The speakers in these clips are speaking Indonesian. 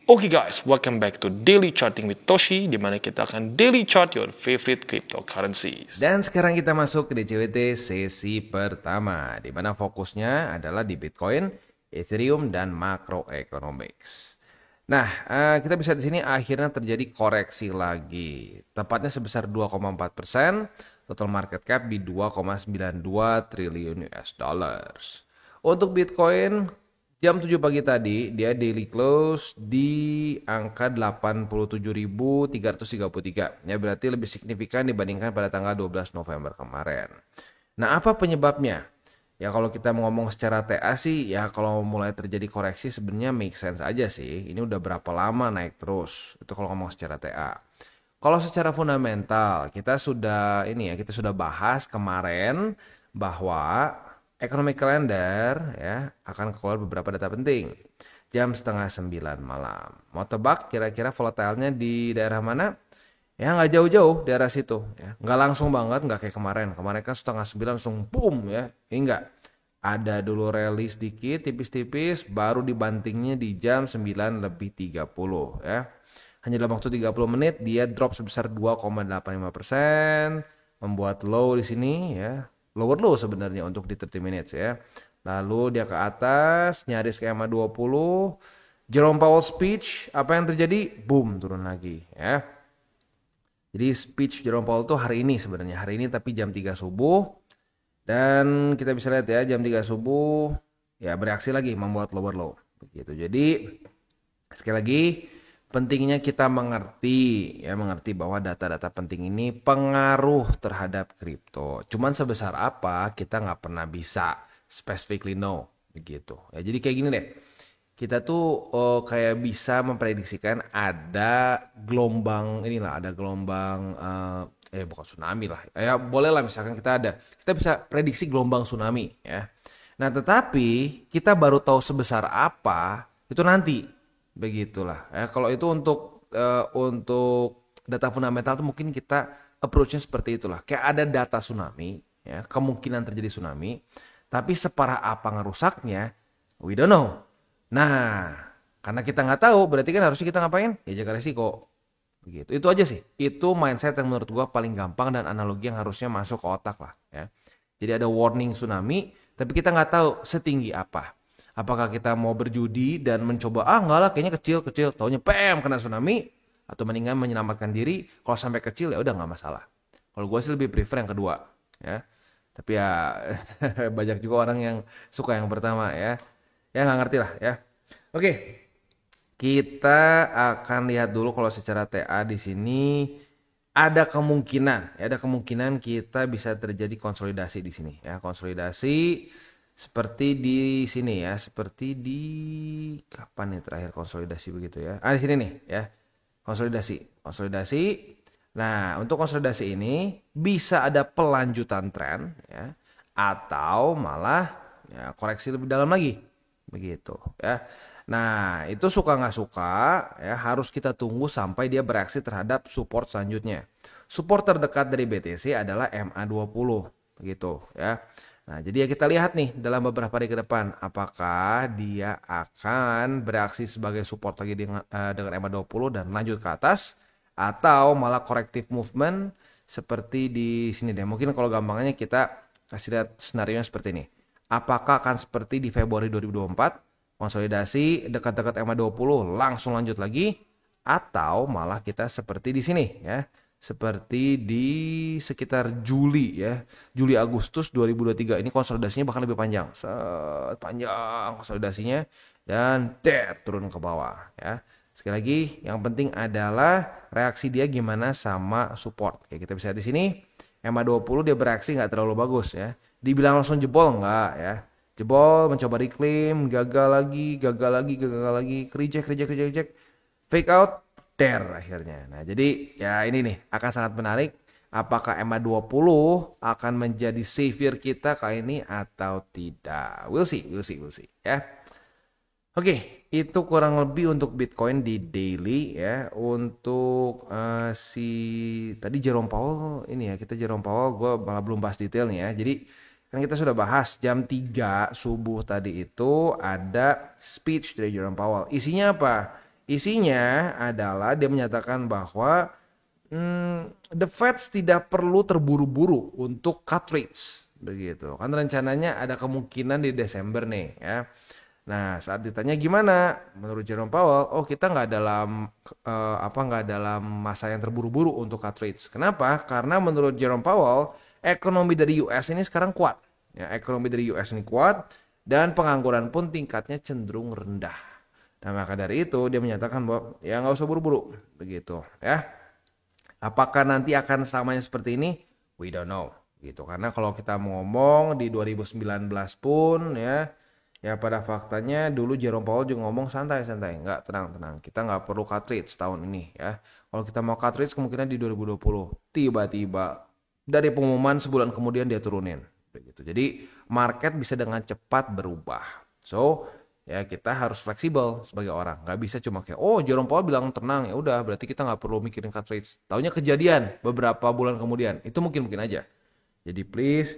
Oke guys, welcome back to Daily Charting with Toshi, di mana kita akan daily chart your favorite cryptocurrencies. Dan sekarang kita masuk ke DCWT sesi pertama, di mana fokusnya adalah di Bitcoin, Ethereum, dan macroeconomics. Nah, kita bisa di sini akhirnya terjadi koreksi lagi, tepatnya sebesar 2,4%, total market cap di 2,92 triliun US dollars. Untuk Bitcoin, jam 7 pagi tadi, dia daily close di angka 87.333. Ya, berarti lebih signifikan dibandingkan pada tanggal 12 November kemarin. Nah, apa penyebabnya? Ya, kalau kita ngomong secara TA sih, ya kalau mulai terjadi koreksi sebenarnya make sense aja sih. Ini udah berapa lama naik terus. Itu kalau ngomong secara TA. Kalau secara fundamental, kita sudah bahas kemarin bahwa economic calendar ya akan keluar beberapa data penting jam setengah 9 malam. Mau tebak kira-kira volatilenya di daerah mana? Ya nggak jauh-jauh daerah situ. Ya. Nggak langsung banget, nggak kayak kemarin. Kemarin kan setengah 9 langsung boom ya. Ini nggak. Ada dulu rally sedikit, tipis-tipis, baru dibantingnya di jam 9:30 ya. Hanya dalam waktu 30 menit dia drop sebesar 2,85%, membuat low di sini ya. Lower low sebenarnya untuk di 30 minutes ya. Lalu dia ke atas, nyaris ke EMA 20. Jerome Powell speech, apa yang terjadi? Boom, turun lagi ya. Jadi speech Jerome Powell tuh hari ini sebenarnya. Hari ini tapi jam 3 subuh. Dan kita bisa lihat ya jam 3 subuh ya bereaksi lagi membuat lower low. Begitu. Jadi sekali lagi pentingnya kita mengerti bahwa data-data penting ini pengaruh terhadap kripto. Cuman sebesar apa kita nggak pernah bisa specifically know begitu. Ya jadi kayak gini deh. Kita tuh kayak bisa memprediksikan ada gelombang bukan tsunami lah. Ya boleh lah misalkan kita bisa prediksi gelombang tsunami ya. Nah, tetapi kita baru tahu sebesar apa itu nanti. Begitulah. Ya, kalau itu untuk data fundamental tuh mungkin kita approach-nya seperti itulah. Kayak ada data tsunami ya, kemungkinan terjadi tsunami, tapi separah apa ngerusaknya, we don't know. Nah, karena kita nggak tahu, berarti kan harusnya kita ngapain? Ya jaga resiko. Begitu. Itu aja sih. Itu mindset yang menurut gua paling gampang dan analogi yang harusnya masuk ke otak lah. Ya. Jadi ada warning tsunami, tapi kita nggak tahu setinggi apa. Apakah kita mau berjudi dan mencoba, enggak lah kayaknya kecil, taunya kena tsunami, atau mendingan menyelamatkan diri, kalau sampai kecil ya udah nggak masalah. Kalau gue sih lebih prefer yang kedua. Ya. Tapi ya banyak juga orang yang suka yang pertama ya. Ya nggak ngerti lah ya. Oke, kita akan lihat dulu kalau secara TA di sini ada kemungkinan kita bisa terjadi konsolidasi di sini ya, konsolidasi seperti di sini ya, seperti di kapan nih terakhir konsolidasi begitu ya. Di sini nih ya. Konsolidasi. Nah, untuk konsolidasi ini bisa ada pelanjutan tren ya atau malah ya koreksi lebih dalam lagi. Begitu ya. Nah, itu suka nggak suka ya harus kita tunggu sampai dia bereaksi terhadap support selanjutnya. Support terdekat dari BTC adalah MA20 begitu ya. Nah, jadi ya kita lihat nih dalam beberapa hari ke depan apakah dia akan bereaksi sebagai support lagi dengan MA20 dan lanjut ke atas atau malah corrective movement seperti di sini deh. Mungkin kalau gampangnya kita kasih lihat scenario seperti ini. Apakah akan seperti di Februari 2024 konsolidasi dekat-dekat MA20 langsung lanjut lagi atau malah kita seperti di sini ya. Seperti di sekitar Juli ya. Juli Agustus 2023 ini konsolidasinya bahkan lebih panjang. Panjang konsolidasinya dan turun ke bawah ya. Sekali lagi yang penting adalah reaksi dia gimana sama support. Kayak kita bisa lihat di sini MA20 dia bereaksi nggak terlalu bagus ya. Dibilang langsung jebol nggak ya. Jebol, mencoba reclaim, gagal lagi, reject, fake out, akhirnya. Nah, jadi ya ini nih akan sangat menarik. Apakah MA20 akan menjadi savior kita kali ini atau tidak? We'll see ya. Oke, itu kurang lebih untuk Bitcoin di daily ya. Untuk tadi Jerome Powell ini ya, Jerome Powell gue malah belum bahas detailnya ya. Jadi kan kita sudah bahas jam 3 subuh tadi itu ada speech dari Jerome Powell. Isinya apa? Isinya adalah dia menyatakan bahwa the Fed tidak perlu terburu-buru untuk cut rates, begitu. Kan rencananya ada kemungkinan di Desember nih ya. Nah, saat ditanya gimana menurut Jerome Powell, kita nggak dalam masa yang terburu-buru untuk cut rates. Kenapa? Karena menurut Jerome Powell, ekonomi dari US ini sekarang kuat. Ya, ekonomi dari US ini kuat dan pengangguran pun tingkatnya cenderung rendah. Nah, maka dari itu dia menyatakan bahwa ya nggak usah buru-buru, begitu ya. Apakah nanti akan samanya seperti ini? We don't know, gitu. Karena kalau kita mau ngomong di 2019 pun ya pada faktanya dulu Jerome Powell juga ngomong santai-santai, nggak tenang-tenang. Kita nggak perlu cut rates tahun ini ya. Kalau kita mau cut rates kemungkinan di 2020. Tiba-tiba dari pengumuman sebulan kemudian dia turunin, begitu. Jadi market bisa dengan cepat berubah. So ya kita harus fleksibel sebagai orang, nggak bisa cuma kayak Jerome Powell bilang tenang, ya udah berarti kita nggak perlu mikirin cut rates. Taunya kejadian beberapa bulan kemudian, itu mungkin aja. Jadi please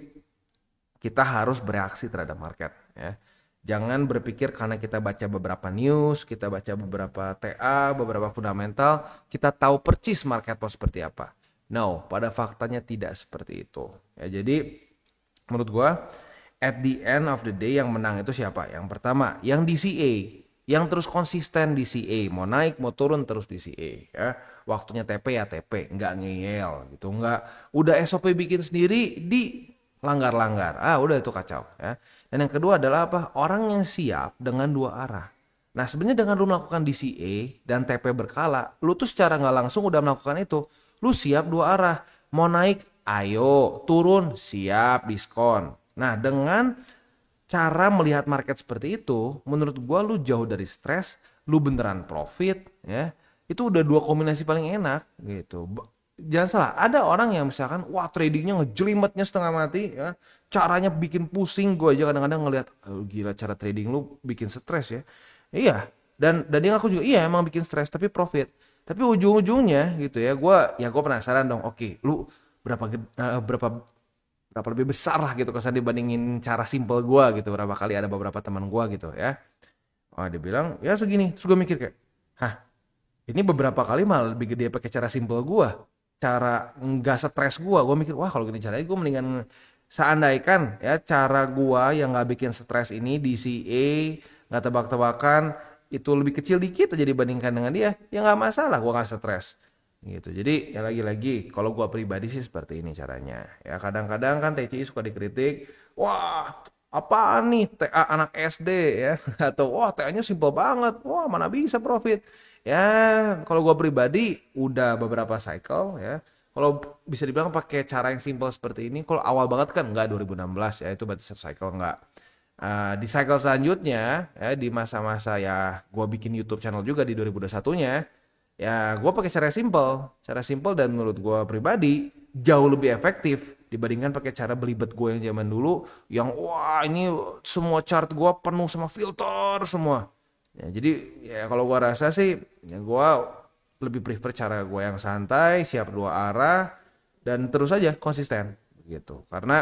kita harus bereaksi terhadap market ya. Jangan berpikir karena kita baca beberapa news, kita baca beberapa TA, beberapa fundamental, kita tahu percis market mau seperti apa. No, pada faktanya tidak seperti itu. Ya, jadi menurut gua at the end of the day yang menang itu siapa? Yang pertama, yang DCA, yang terus konsisten DCA, mau naik mau turun terus DCA ya. Waktunya TP ya TP, nggak ngeyel gitu, nggak udah SOP bikin sendiri di langgar-langgar. Udah itu kacau ya. Dan yang kedua adalah apa? Orang yang siap dengan dua arah. Nah, sebenarnya dengan lu melakukan DCA dan TP berkala, lu tuh secara nggak langsung udah melakukan itu. Lu siap dua arah. Mau naik, ayo. Turun, siap diskon. Nah, dengan cara melihat market seperti itu, menurut gua lu jauh dari stres, lu beneran profit ya. Itu udah dua kombinasi paling enak gitu. Jangan salah, ada orang yang misalkan tradingnya ngejelimetnya setengah mati ya. Caranya bikin pusing, gue aja kadang-kadang ngelihat gila cara trading lu bikin stres ya. Iya, dan dia ngaku juga iya emang bikin stres tapi profit. Tapi ujung-ujungnya gitu ya, gue penasaran dong. Oke, lu berapa lebih besar lah gitu kesan dibandingin cara simple gue gitu. Berapa kali ada beberapa teman gue gitu ya. Dia bilang ya segini. Terus gue mikir kayak, ini beberapa kali malah lebih gede pakai cara simple gue. Cara nggak stres gue mikir kalau gini caranya gue mendingan seandaikan ya cara gue yang nggak bikin stres ini DCA nggak tebak-tebakan itu lebih kecil dikit aja dibandingkan dengan dia, ya nggak masalah, gue nggak stres gitu. Jadi ya lagi-lagi kalau gue pribadi sih seperti ini caranya ya. Kadang-kadang kan TCI suka dikritik, apaan nih TA anak SD ya, atau TA-nya simple banget, mana bisa profit. Ya kalau gue pribadi udah beberapa cycle ya, kalau bisa dibilang pakai cara yang simple seperti ini. Kalau awal banget kan enggak 2016 ya, itu berarti satu cycle enggak. Di cycle selanjutnya ya, di masa-masa ya gue bikin YouTube channel juga di 2021-nya ya, gue pakai cara simple dan menurut gue pribadi jauh lebih efektif dibandingkan pakai cara belibet gue yang zaman dulu yang ini semua chart gue penuh sama filter semua ya. Jadi ya kalau gue rasa sih ya gue lebih prefer cara gue yang santai, siap dua arah dan terus aja konsisten gitu. Karena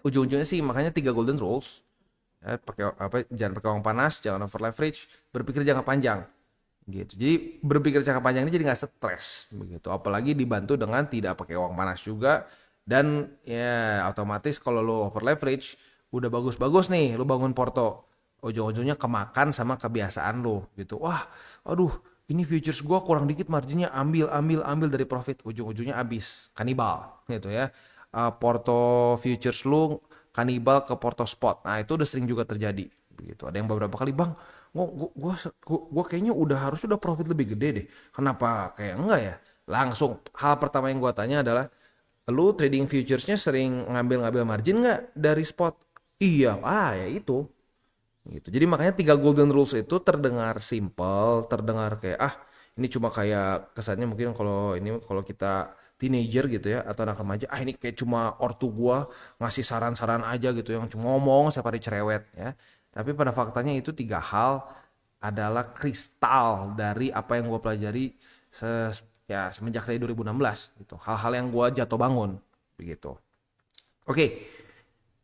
ujung-ujungnya sih makanya 3 golden rules ya, jangan pakai uang panas, jangan over leverage, berpikir jangka panjang gitu. Jadi berpikir jangka panjang ini jadi nggak stres begitu, apalagi dibantu dengan tidak pakai uang panas juga. Dan ya otomatis kalau lo over leverage udah bagus-bagus nih lo bangun porto, ujung-ujungnya kemakan sama kebiasaan lo gitu. Aduh ini futures gue kurang dikit marginnya, ambil dari profit, ujung-ujungnya habis kanibal gitu ya. Porto futures lo kanibal ke porto spot. Nah itu udah sering juga terjadi begitu. Ada yang beberapa kali, bang gue kayaknya harus profit lebih gede deh, kenapa kayak enggak ya. Langsung hal pertama yang gue tanya adalah, lu trading futuresnya sering ngambil margin nggak dari spot? Iya, ya itu gitu. Jadi makanya 3 golden rules itu terdengar simple, terdengar kayak ini cuma kayak kesannya mungkin kalau kita teenager gitu ya atau anak remaja, ini kayak cuma ortu gua ngasih saran-saran aja gitu yang cuma ngomong setiap hari cerewet ya. Tapi pada faktanya itu 3 hal adalah kristal dari apa yang gua pelajari semenjak dari 2016 gitu. Hal-hal yang gua jatuh bangun begitu. Oke.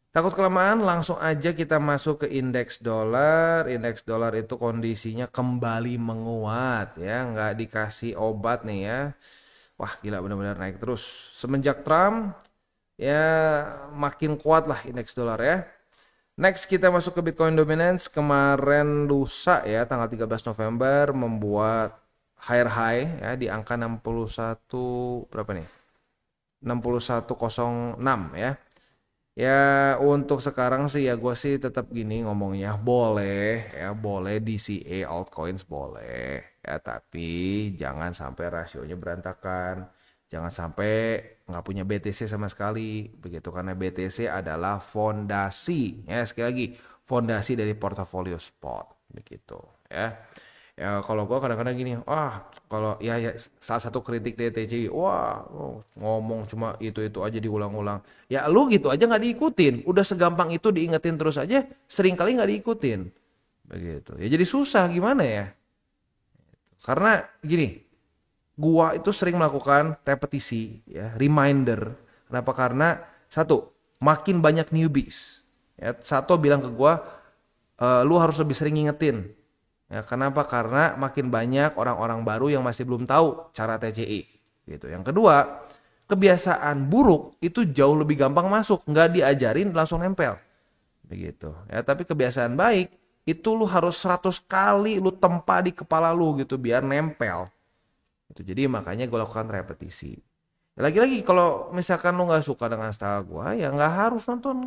Takut kelamaan, langsung aja kita masuk ke indeks dolar. Indeks dolar itu kondisinya kembali menguat ya, nggak dikasih obat nih ya. Wah gila, benar-benar naik terus. Semenjak Trump ya makin kuat lah indeks dolar ya. Next kita masuk ke Bitcoin Dominance. Kemarin lusa ya tanggal 13 November membuat higher high ya di angka 61 berapa nih? 6106 ya. Ya untuk sekarang sih ya gue sih tetap gini ngomongnya, boleh ya, boleh DCA altcoins boleh ya, tapi jangan sampai rasionya berantakan, jangan sampai nggak punya BTC sama sekali begitu, karena BTC adalah fondasi ya, sekali lagi fondasi dari portofolio spot begitu ya. Ya kalau gue kadang-kadang gini, kalau ya salah satu kritik DTCI, ngomong cuma itu aja diulang-ulang. Ya lu gitu aja nggak diikutin, udah segampang itu diingetin terus aja, sering kali nggak diikutin, begitu. Ya jadi susah gimana ya? Karena gini, gua itu sering melakukan repetisi, ya, reminder. Kenapa? Karena satu, makin banyak newbies. Ya, satu bilang ke gua, lu harus lebih sering ngingetin. Ya, kenapa? Karena makin banyak orang-orang baru yang masih belum tahu cara TCI. Gitu. Yang kedua, kebiasaan buruk itu jauh lebih gampang masuk, nggak diajarin langsung nempel. Begitu. Ya, tapi kebiasaan baik itu lu harus 100 kali lu tempa di kepala lu gitu biar nempel. Itu jadi makanya gue lakukan repetisi. Lagi-lagi kalau misalkan lu nggak suka dengan style gue, ya nggak harus nonton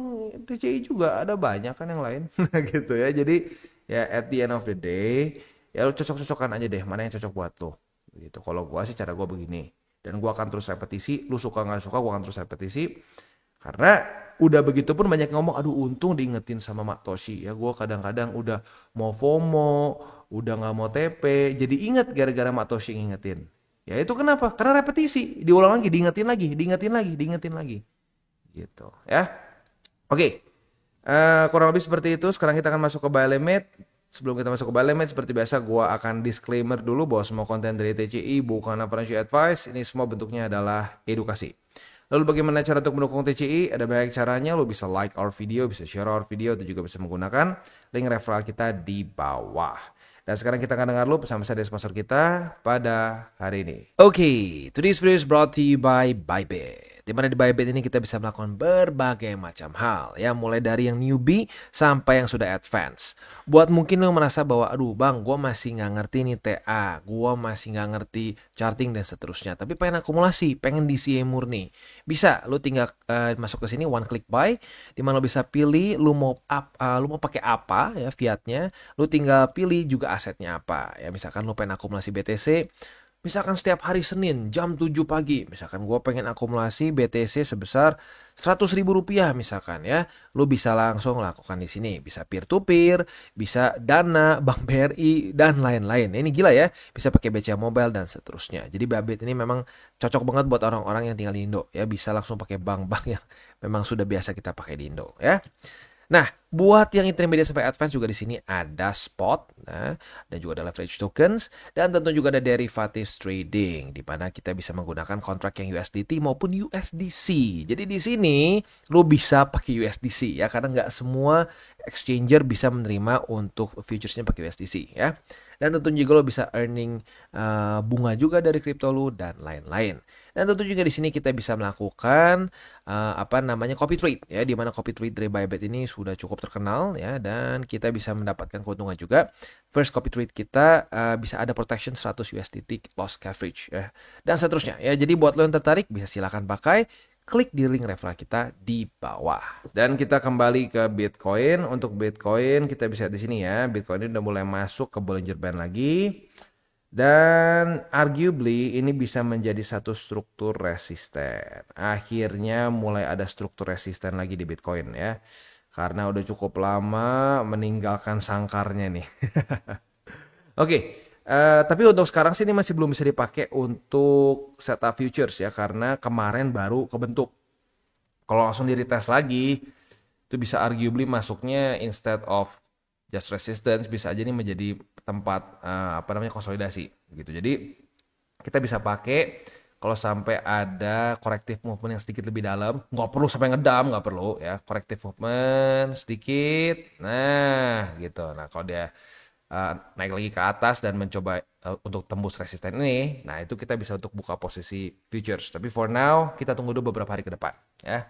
TCI juga, ada banyak kan yang lain gitu ya. Jadi ya at the end of the day ya lu cocok-cocokan aja deh mana yang cocok buat lo gitu. Kalau gue sih cara gue begini, dan gue akan terus repetisi, lu suka nggak suka gue akan terus repetisi, karena udah begitu pun banyak yang ngomong, aduh untung diingetin sama Mak Toshi ya. Gue kadang-kadang udah mau FOMO, udah nggak mau TP, jadi inget gara-gara Mak Toshi ngingetin. Ya itu kenapa? Karena repetisi, diulang lagi, diingetin lagi, diingetin lagi, diingetin lagi. Gitu ya. Oke. Kurang lebih seperti itu. Sekarang kita akan masuk ke buy limit. Sebelum kita masuk ke buy limit, seperti biasa gua akan disclaimer dulu bahwa semua konten dari TCI bukan financial advice. Ini semua bentuknya adalah edukasi. Lalu bagaimana cara untuk mendukung TCI? Ada banyak caranya. Lo bisa like our video, bisa share our video, atau juga bisa menggunakan link referral kita di bawah. Dan sekarang kita akan dengar dulu pesan-pesan dari sponsor kita pada hari ini. Oke, today's video is brought to you by Bybit. Di mana di Bybit ini kita bisa melakukan berbagai macam hal, ya, mulai dari yang newbie sampai yang sudah advance. Buat mungkin lo merasa bahwa, aduh bang, gue masih nggak ngerti nih TA, gue masih nggak ngerti charting dan seterusnya, tapi pengen akumulasi, pengen DCA murni. Bisa, lo tinggal masuk ke sini one click buy, di mana lo bisa pilih lo mau pakai apa ya fiatnya, lo tinggal pilih juga asetnya apa. Ya misalkan lo pengen akumulasi BTC. Misalkan setiap hari Senin jam 7 pagi, misalkan gue pengen akumulasi BTC sebesar 100 ribu rupiah misalkan ya, lu bisa langsung lakukan di sini. Bisa peer to peer, bisa Dana, Bank BRI dan lain-lain. Ini gila ya, bisa pakai BCA Mobile dan seterusnya. Jadi Bybit ini memang cocok banget buat orang-orang yang tinggal di Indo ya, bisa langsung pakai bank-bank yang memang sudah biasa kita pakai di Indo ya. Nah, buat yang intermediate sampai advance juga di sini ada spot, dan juga ada leverage tokens, dan tentu juga ada derivatives trading, di mana kita bisa menggunakan kontrak yang USDT maupun USDC. Jadi di sini lo bisa pakai USDC ya, karena nggak semua exchanger bisa menerima untuk futuresnya pakai USDC ya. Dan tentu juga lo bisa earning bunga juga dari kripto lo dan lain-lain. Dan tentu juga di sini kita bisa melakukan copy trade ya, di mana copy trade dari Bybit ini sudah cukup terkenal ya, dan kita bisa mendapatkan keuntungan juga. First copy trade kita bisa ada protection 100 USDT loss coverage ya, dan seterusnya ya. Jadi buat lo yang tertarik bisa silakan pakai, klik di link referral kita di bawah. Dan kita kembali ke Bitcoin. Untuk Bitcoin kita bisa di sini ya, Bitcoin ini udah mulai masuk ke Bollinger Band lagi. Dan arguably ini bisa menjadi satu struktur resisten. Akhirnya mulai ada struktur resisten lagi di Bitcoin ya. Karena udah cukup lama meninggalkan sangkarnya nih. Oke. Tapi untuk sekarang sih ini masih belum bisa dipakai untuk setup futures ya, karena kemarin baru kebentuk. Kalau langsung di retest lagi, itu bisa arguably masuknya instead of just resistance, bisa aja nih menjadi tempat konsolidasi gitu. Jadi kita bisa pakai kalau sampai ada corrective movement yang sedikit lebih dalam, nggak perlu sampai ngedam, nggak perlu ya, corrective movement sedikit, nah gitu. Nah kalau dia naik lagi ke atas dan mencoba untuk tembus resisten ini, nah itu kita bisa untuk buka posisi futures. Tapi for now kita tunggu dulu beberapa hari ke depan ya.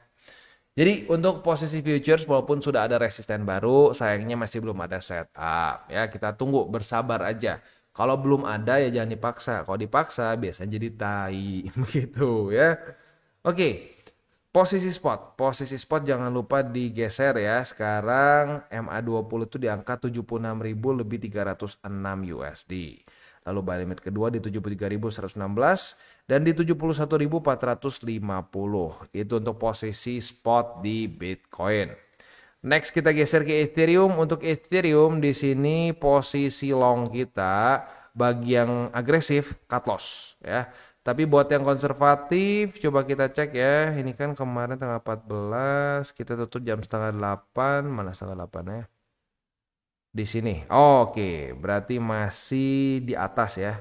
Jadi untuk posisi futures walaupun sudah ada resisten baru, sayangnya masih belum ada setup ya. Kita tunggu, bersabar aja. Kalau belum ada ya jangan dipaksa. Kalau dipaksa biasanya jadi tai begitu ya. Oke. Posisi spot jangan lupa digeser ya. Sekarang MA20 itu di angka 76.000 lebih 306 USD. Lalu buy limit kedua di 73.116 dan di 71.450. Itu untuk posisi spot di Bitcoin. Next kita geser ke Ethereum. Untuk Ethereum di sini posisi long kita bagi yang agresif cut loss ya. Tapi buat yang konservatif coba kita cek ya. Ini kan kemarin tanggal 14 kita tutup jam setengah 8. Mana setengah 8 ya? Di sini. Oke, berarti masih di atas ya.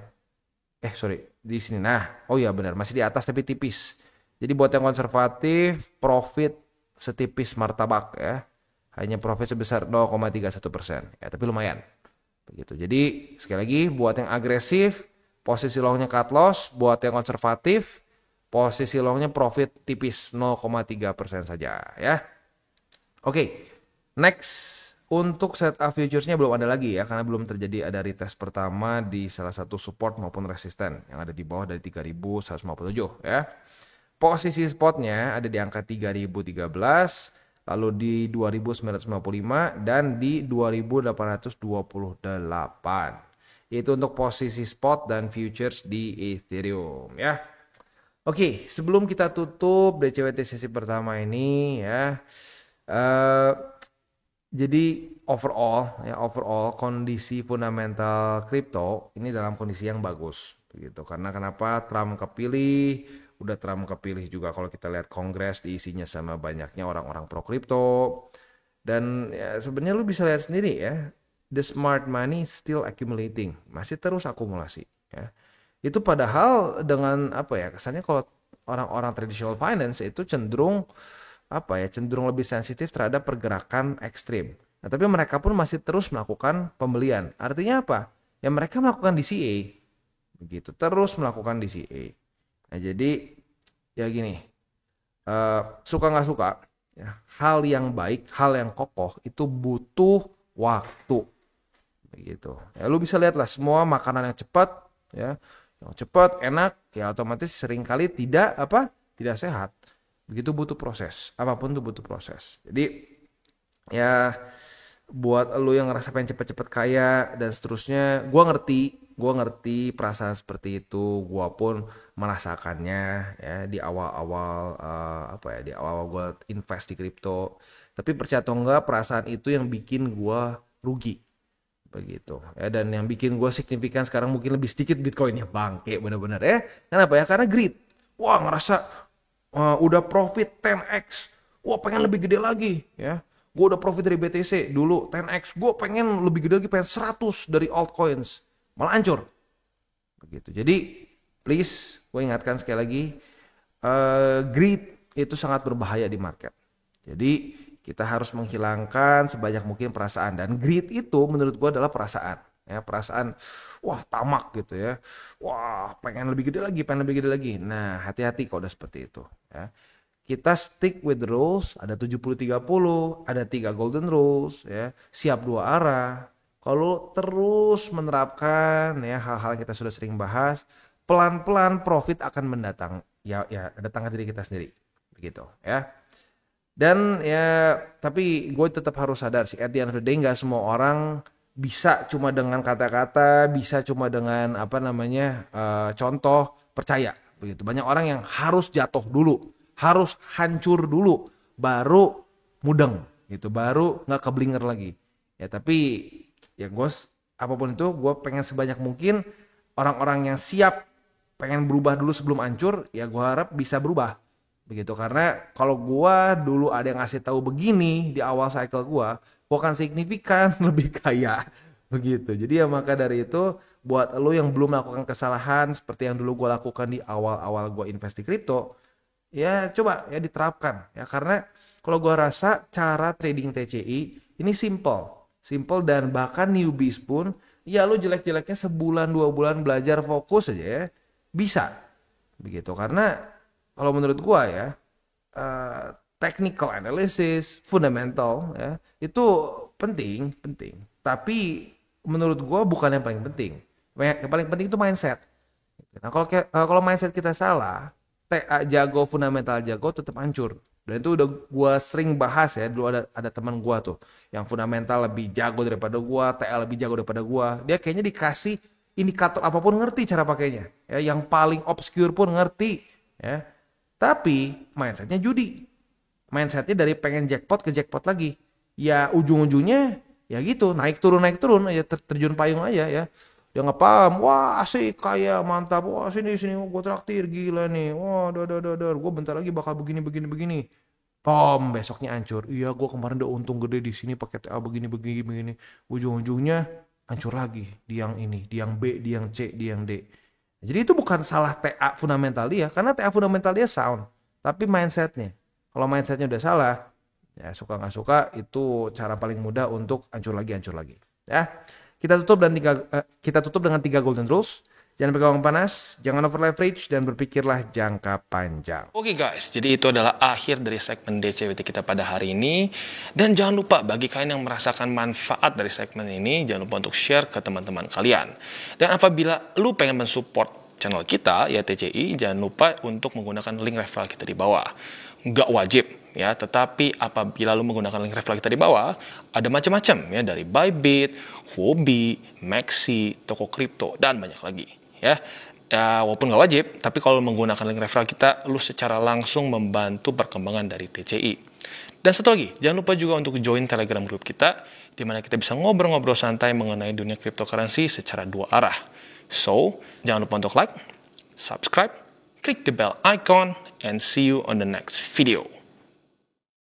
Sorry, di sini. Nah, oh iya benar, masih di atas tapi tipis. Jadi buat yang konservatif, profit setipis martabak ya. Hanya profit sebesar 0,31%. Ya, tapi lumayan. Begitu. Jadi, sekali lagi buat yang agresif, posisi longnya cut loss. Buat yang konservatif, posisi longnya profit tipis 0,3% saja ya. Oke, next. Untuk setup futuresnya belum ada lagi ya, karena belum terjadi ada retest pertama di salah satu support maupun resisten yang ada di bawah dari 3.157 ya. Posisi spotnya ada di angka 3.013, lalu di 2.955 dan di 2.828. Itu untuk posisi spot dan futures di Ethereum ya. Oke, sebelum kita tutup DCWT sesi pertama ini ya. Jadi overall kondisi fundamental kripto ini dalam kondisi yang bagus begitu. Karena kenapa Trump kepilih, udah Trump kepilih juga kalau kita lihat Kongres diisinya sama banyaknya orang-orang pro kripto. Dan ya sebenarnya lu bisa lihat sendiri ya, the smart money still accumulating, masih terus akumulasi ya. Itu padahal dengan kesannya kalau orang-orang traditional finance itu cenderung lebih sensitif terhadap pergerakan ekstrim. Nah, tapi mereka pun masih terus melakukan pembelian. Artinya apa? Ya mereka melakukan DCA. Begitu, terus melakukan DCA. Nah, jadi ya gini, suka nggak suka, ya, hal yang baik, hal yang kokoh itu butuh waktu. Begitu. Ya lu bisa lihatlah semua makanan yang cepat, ya, yang cepat, enak, ya otomatis seringkali tidak sehat. Begitu butuh proses, apapun tuh butuh proses. Jadi ya buat lu yang ngerasa pengen cepet-cepet kaya dan seterusnya, gua ngerti perasaan seperti itu. Gua pun merasakannya ya di awal-awal di awal gua invest di kripto. Tapi percaya atau enggak, perasaan itu yang bikin gua rugi. Begitu ya, dan yang bikin gua signifikan sekarang mungkin lebih sedikit Bitcoinnya, bangke bener-bener ya. Kenapa ya? Karena greed. Wah, ngerasa udah profit 10x, wah pengen lebih gede lagi ya. Gue udah profit dari BTC dulu 10x, gue pengen lebih gede lagi, pengen 100 dari altcoins, malah hancur. Begitu. Jadi please, gue ingatkan sekali lagi, greed itu sangat berbahaya di market. Jadi kita harus menghilangkan sebanyak mungkin perasaan, dan greed itu menurut gue adalah perasaan. Ya, perasaan wah tamak gitu ya, wah pengen lebih gede lagi. Nah, hati-hati kalau udah seperti itu ya. Kita stick with the rules, ada 70-30, ada 3 golden rules ya, siap 2 arah. Kalau terus menerapkan ya hal-hal yang kita sudah sering bahas, pelan-pelan profit akan mendatang ya datang ke diri kita sendiri begitu ya. Dan ya tapi gue tetap harus sadar sih, at the end of the day nggak semua orang bisa cuma dengan kata-kata, bisa cuma dengan contoh percaya begitu. Banyak orang yang harus jatuh dulu, harus hancur dulu, baru mudeng gitu, baru nggak keblinger lagi. Ya tapi ya apapun itu gue pengen sebanyak mungkin orang-orang yang siap pengen berubah dulu sebelum hancur, ya gue harap bisa berubah begitu. Karena kalau gue dulu ada yang ngasih tahu begini di awal cycle gue akan signifikan lebih kaya begitu. Jadi ya maka dari itu buat lo yang belum melakukan kesalahan seperti yang dulu gue lakukan di awal-awal gue invest di kripto, ya coba ya diterapkan ya, karena kalau gue rasa cara trading TCI ini simple dan bahkan newbies pun ya lo jelek-jeleknya sebulan 2 bulan belajar fokus aja ya bisa begitu. Karena kalau menurut gue ya technical analysis, fundamental ya itu penting, tapi menurut gue bukan yang paling penting. Yang paling penting itu mindset. Nah kalau mindset kita salah, TA jago, fundamental jago, tetap hancur. Dan itu udah gue sering bahas ya. Dulu ada teman gue tuh yang fundamental lebih jago daripada gue, TA lebih jago daripada gue. Dia kayaknya dikasih indikator apapun ngerti cara pakainya. Ya, yang paling obscure pun ngerti. Ya. Tapi mindsetnya judi. Mindsetnya dari pengen jackpot ke jackpot lagi. Ya ujung-ujungnya ya gitu, naik turun aja, terjun payung aja ya. Dia nggak paham, wah asik kaya mantap, wah sini gue traktir gila nih, wah gue bentar lagi bakal begini, pom besoknya hancur. Iya gue kemarin udah untung gede di sini pakai TA begini, ujung-ujungnya hancur lagi di yang ini, di yang B, di yang C, di yang D. Jadi itu bukan salah TA fundamental dia, karena TA fundamental dia sound, tapi mindsetnya. Kalau mindsetnya udah salah, ya suka nggak suka itu cara paling mudah untuk hancur lagi ya. Kita tutup dengan 3 golden rules. Jangan pegang uang panas, jangan over leverage, dan berpikirlah jangka panjang. Oke guys, jadi itu adalah akhir dari segmen DCWT kita pada hari ini. Dan jangan lupa bagi kalian yang merasakan manfaat dari segmen ini, jangan lupa untuk share ke teman-teman kalian. Dan apabila lu pengen mensupport channel kita, ya TCI, jangan lupa untuk menggunakan link referral kita di bawah. Nggak wajib ya, tetapi apabila lu menggunakan link referral kita di bawah, ada macam-macam ya, dari Bybit, Huobi, Maxi, toko kripto, dan banyak lagi ya. Walaupun nggak wajib, tapi kalau menggunakan link referral kita, lu secara langsung membantu perkembangan dari TCI. Dan satu lagi, jangan lupa juga untuk join Telegram group kita, di mana kita bisa ngobrol-ngobrol santai mengenai dunia cryptocurrency secara 2 arah. So, jangan lupa untuk like, subscribe, click the bell icon, and see you on the next video.